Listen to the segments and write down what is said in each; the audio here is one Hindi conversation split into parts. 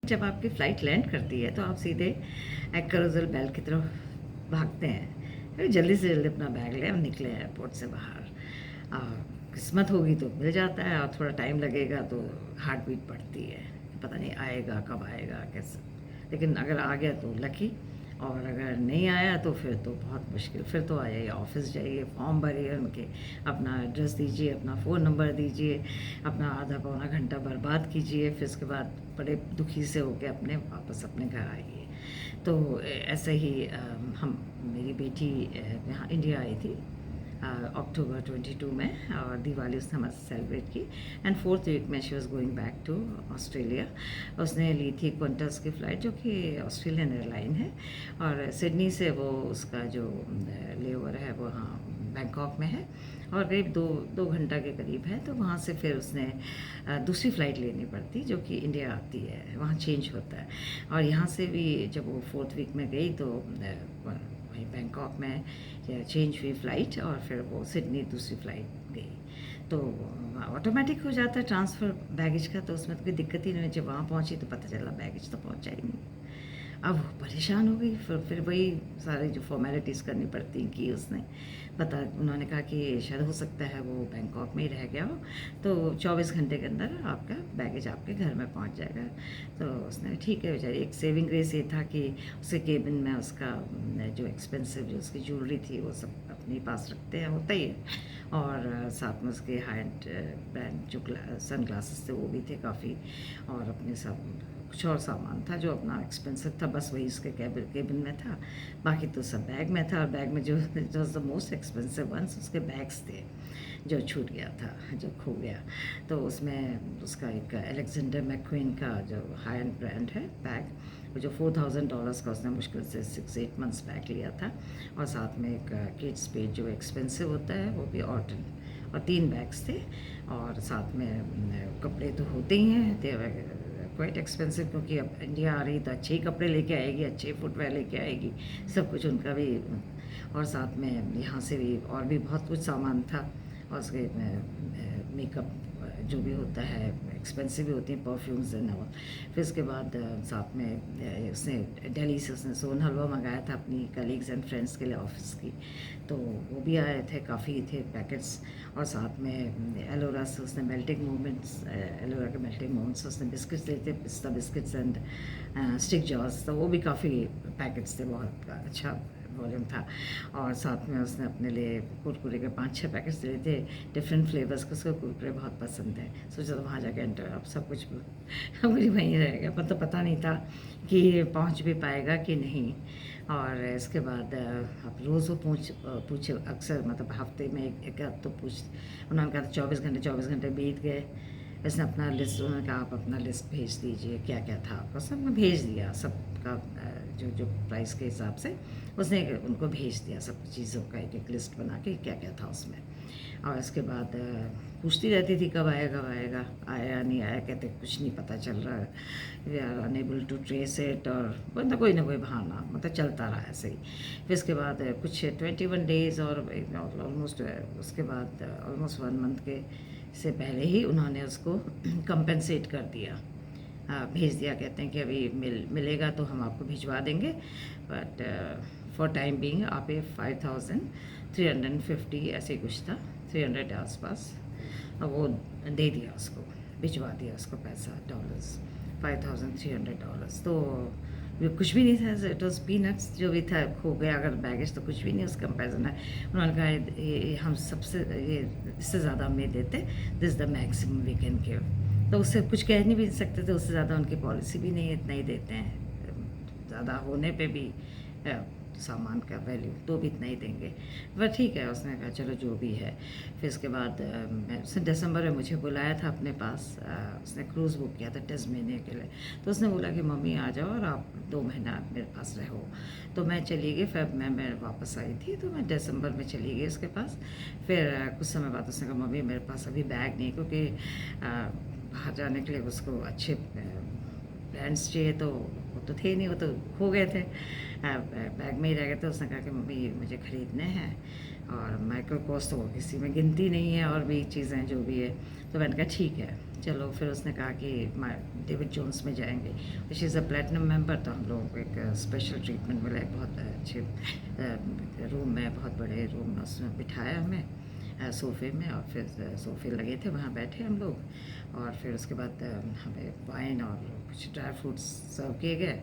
जब आपकी फ़्लाइट लैंड करती है तो आप सीधे कैरोसेल बेल की तरफ भागते हैं। फिर जल्दी से जल्दी अपना बैग लें और निकले एयरपोर्ट से बाहर। किस्मत होगी तो मिल जाता है और थोड़ा टाइम लगेगा तो हार्ट बीट बढ़ती है, पता नहीं आएगा कब आएगा कैसे। लेकिन अगर आ गया तो लकी, और अगर नहीं आया तो फिर तो बहुत मुश्किल। फिर तो आइए ऑफिस जाइए, फॉर्म भरिए उनके, अपना एड्रेस दीजिए, अपना फ़ोन नंबर दीजिए, अपना आधा पौना घंटा बर्बाद कीजिए, फिर उसके बाद बड़े दुखी से होके अपने वापस अपने घर आइए। तो ऐसे ही हम मेरी बेटी यहाँ इंडिया आई थी अक्टूबर 22 में, और दिवाली उसने हमारे सेलिब्रेट की। एंड 4th वीक में she was going back to Australia. उसने ली थी क्वांटस की फ़्लाइट, जो कि ऑस्ट्रेलियन एयरलाइन है, और सिडनी से वो उसका जो लेओवर है वो वहाँ बैंकॉक में है, और करीब दो घंटा के करीब है। तो वहाँ से फिर उसने दूसरी फ़्लाइट लेनी पड़ती जो कि इंडिया आती है, वहाँ चेंज होता है। और यहाँ से भी जब वो 4th वीक में गई तो वहीं बैंकॉक में चेंज हुई फ़्लाइट, और फिर वो सिडनी दूसरी फ़्लाइट गई। तो ऑटोमेटिक हो जाता है ट्रांसफ़र बैगेज का, तो उसमें तो कोई दिक्कत ही नहीं। जब वहाँ पहुँची तो पता चला बैगेज तो पहुँचा ही नहीं। अब वो परेशान हो गई, फिर वही सारी जो फॉर्मेलिटीज़ करनी पड़ती की उसने पता। उन्होंने कहा कि शायद हो सकता है वो बैंकॉक में ही रह गया हो, तो 24 घंटे के अंदर आपका बैगेज आपके घर में पहुंच जाएगा। तो उसने ठीक है बेचारी, एक सेविंग ग्रेस ये था कि उसके केबिन में उसका जो एक्सपेंसिव जो उसकी ज्वेलरी थी वो सब अपने पास रखते हैं, होता ही है। और साथ में उसके हाई एंड ब्रांड जो सन ग्लासेस थे वो भी थे काफ़ी, और अपने सब कुछ और सामान था जो अपना एक्सपेंसिव था, बस वही उसके केबिन में था। बाकी तो सब बैग में था, और बैग में जो द मोस्ट एक्सपेंसिव वंस उसके बैग्स थे जो छूट गया था, जो खो गया। तो उसमें उसका एक अलेक्जेंडर मैक्वीन का जो हाई एंड ब्रांड है बैग, वो जो $4000 का उसने मुश्किल से 6-8 मंथ्स बैग लिया था, और साथ में एक केट स्पेड जो एक्सपेंसिव होता है वो भी ऑर्टन, और 3 बैग्स थे। और साथ में कपड़े तो होते ही हैं, क्वाइट एक्सपेंसिव, क्योंकि अब इंडिया आ रही तो अच्छे ही कपड़े लेके आएगी, अच्छे फुटवेयर लेके आएगी, सब कुछ उनका भी। और साथ में यहाँ से भी और भी बहुत कुछ सामान था, और उसके मेकअप जो भी होता है एक्सपेंसिव भी होती हैं, परफ्यूम्स एंड ऑल। फिर उसके बाद साथ में उसने दिल्ली से उसने सोन हलवा मंगाया था अपनी कलीग्स एंड फ्रेंड्स के लिए ऑफिस की, तो वो भी आए थे, काफ़ी थे पैकेट्स। और साथ में एलोरा से उसने मेल्टिंग मोमेंट्स, एलोरा के मेल्टिंग मोमेंट्स उसने बिस्किट्स देते थे, पिस्ता बिस्किट्स एंड स्टिक जॉस, तो वो भी काफ़ी पैकेट्स थे, बहुत अच्छा वॉल्यूम था। और साथ में उसने अपने लिए कुरकुरे के 5-6 पैकेट्स लिए थे, डिफरेंट फ्लेवर्स के। उसको कुरकुरे बहुत पसंद है, सोचा तो वहाँ जाके एंटर, अब सब कुछ अब मुझे वहीं रहेगा, मतलब पता नहीं था कि पहुँच भी पाएगा कि नहीं। और इसके बाद अब रोज़ वो पूछे अक्सर, मतलब हफ्ते में एक आध तो पूछ। उन्होंने कहा 24 घंटे बीत गए। इसने अपना लिस्ट, उन्होंने कहा आप अपना लिस्ट भेज दीजिए, क्या क्या था आपका। सब मैं भेज दिया, सबका जो जो प्राइस के हिसाब से उसने उनको भेज दिया, सब चीज़ों का एक एक लिस्ट बना के क्या क्या था उसमें। और इसके बाद पूछती रहती थी कब आएगा, आया नहीं आया, कहते कुछ नहीं पता चल रहा है, we are unable to trace it, और मतलब कोई ना कोई बहाना, मतलब चलता रहा ऐसे ही। फिर इसके बाद कुछ 21 डेज़ और ऑलमोस्ट उसके बाद ऑलमोस्ट 1 मंथ के से पहले ही उन्होंने उसको कंपेंसेट कर दिया, भेज दिया। कहते हैं कि अभी मिलेगा तो हम आपको भिजवा देंगे, बट फॉर टाइम बीइंग आप ये 5350 ऐसे कुछ था, 300 के आसपास, वो दे दिया उसको, भिजवा दिया उसको पैसा, डॉलर्स, $5300। तो ये कुछ भी नहीं था, इट वॉज पीनट्स जो भी था, खो गया अगर बैगेज तो कुछ भी नहीं उस कंपेरिजन है। उन्होंने कहा ये हम सबसे, ये इससे ज़्यादा हम नहीं देते, this the maximum we can give. तो उससे कुछ कह नहीं भी सकते थे, उससे ज़्यादा उनकी पॉलिसी भी नहीं है, इतना ही देते हैं, ज़्यादा होने पे भी सामान का वैल्यू तो भी इतना ही देंगे। पर ठीक है, उसने कहा चलो जो भी है। फिर उसके बाद उसने दिसंबर में मुझे बुलाया था अपने पास, उसने क्रूज़ बुक किया था 10 महीने के लिए। तो उसने बोला कि मम्मी आ जाओ और आप 2 महीना मेरे पास रहो। तो मैं चली गई, फिर मैं वापस आई थी, तो मैं दिसंबर में चली गई उसके पास। फिर कुछ समय बाद उसने कहा मम्मी मेरे पास अभी बैग नहीं, क्योंकि बाहर जाने के लिए उसको अच्छे ब्रांड्स चाहिए, तो वो तो थे नहीं, वो तो खो गए थे, बैग में ही रह गए थे। उसने कहा कि मम्मी मुझे ख़रीदने हैं, और माइक्रो कॉस्ट तो किसी में गिनती नहीं है, और भी चीज़ें जो भी है। तो मैंने कहा ठीक है, चलो फिर उसने कहा कि डेविड जोन्स में जाएंगे। She is a platinum member, तो हम लोगों को एक स्पेशल ट्रीटमेंट मिला, एक बहुत अच्छे रूम में, बहुत बड़े रूम में उसने बिठाया हमें सोफ़े में, और फिर सोफ़े लगे थे वहाँ बैठे हम लोग, और फिर उसके बाद हमें वाइन और कुछ ड्राई फ्रूट्स सर्व किए गए,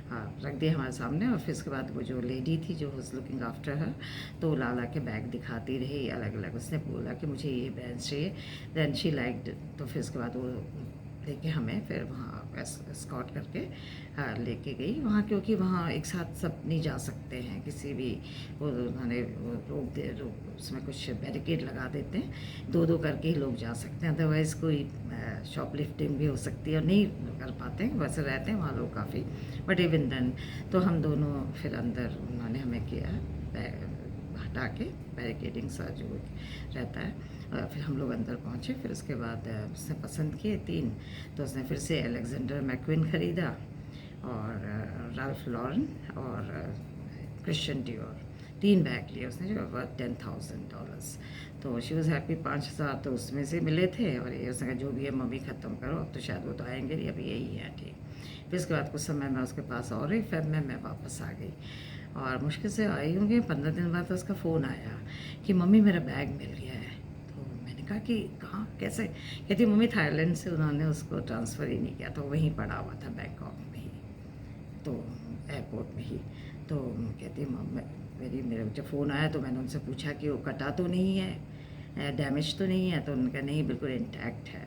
हाँ रख दिए हमारे सामने। और फिर उसके बाद वो जो लेडी थी जो वाज लुकिंग आफ्टर हर, तो ला ला के बैग दिखाती रही अलग अलग, उसने बोला कि मुझे ये बैंड चाहिए, दैन शी लाइक्ड, तो फिर उसके बाद वो लेके हमें फिर वहाँ स्कॉट करके लेके गई वहाँ, क्योंकि वहाँ एक साथ सब नहीं जा सकते हैं किसी भी, वो उन्होंने वो रोक उसमें कुछ बैरिकेड लगा देते हैं, दो दो करके ही लोग जा सकते हैं, अदरवाइज़ कोई शॉपलिफ्टिंग भी हो सकती है और नहीं कर पाते हैं, वैसे रहते हैं वहाँ लोग काफ़ी, बट इवन देन तो हम दोनों फिर अंदर उन्होंने हमें किया हटा के बैरिकेडिंग सा जो रहता है, फिर हम लोग अंदर पहुँचे। फिर उसके बाद उसने पसंद किए 3, तो उसने फिर से अलेक्जेंडर मैक्विन ख़रीदा, और राल्फ लॉरेन और क्रिश्चियन डियोर, 3 बैग लिए उसने जो वर्थ $10,000। तो शी वॉज़ हैप्पी। 5,000 तो उसमें से मिले थे, और ये उसने कहा जो भी है मम्मी ख़त्म करो, अब तो शायद वो तो आएंगे नहीं, अभी यही है ठीक। फिर उसके बाद कुछ समय मैं उसके पास और रही, फिर मैं वापस आ गई, और मुश्किल से आई होंगी 15 दिन बाद तो उसका फ़ोन आया कि मम्मी मेरा बैग मिल गया है। तो मैंने कहा कि कहाँ कैसे, कहती मम्मी थाईलैंड से उन्होंने उसको ट्रांसफ़र ही नहीं किया, तो वहीं पड़ा हुआ था बैंकॉक में ही, तो एयरपोर्ट में ही। तो कहती मेरे जब फ़ोन आया तो मैंने उनसे पूछा कि वो कटा तो नहीं है, डैमेज तो नहीं है, तो उनका नहीं बिल्कुल इंटैक्ट है।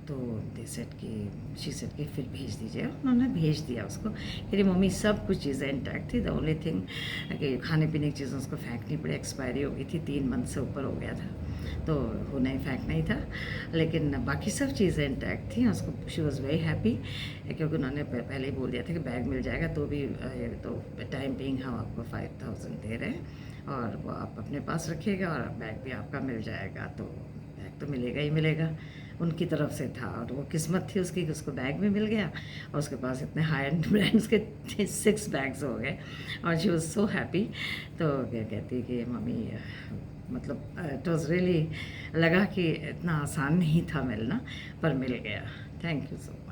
तो दे सेट कि शी सेट कि फिर भेज दीजिए, उन्होंने भेज दिया उसको। मेरी मम्मी सब कुछ चीज़ें इंटैक्ट थी, द ओनली थिंग कि खाने पीने की चीज़ें उसको फेंकनी पड़ी, एक्सपायरी हो गई थी, 3 मंथ से ऊपर हो गया था, तो वो नहीं फेंकना ही था, लेकिन बाकी सब चीज़ें इंटैक्ट थी। उसको शी वॉज़ वेरी हैप्पी, क्योंकि उन्होंने पहले ही बोल दिया था कि बैग मिल जाएगा, तो भी तो टाइम बिंग हम आपको 5,000 दे रहे हैं, और वो आप अपने पास रखिएगा, और बैग भी आपका मिल जाएगा, तो बैग तो मिलेगा ही मिलेगा, उनकी तरफ से था। और वो किस्मत थी उसकी कि उसको बैग भी मिल गया, और उसके पास इतने हाई एंड ब्रांड्स के 6 बैग्स हो गए, और शी वॉज सो हैप्पी। तो क्या कहती कि मम्मी मतलब इट वॉज़ रियली, लगा कि इतना आसान नहीं था मिलना, पर मिल गया। Thank you so much.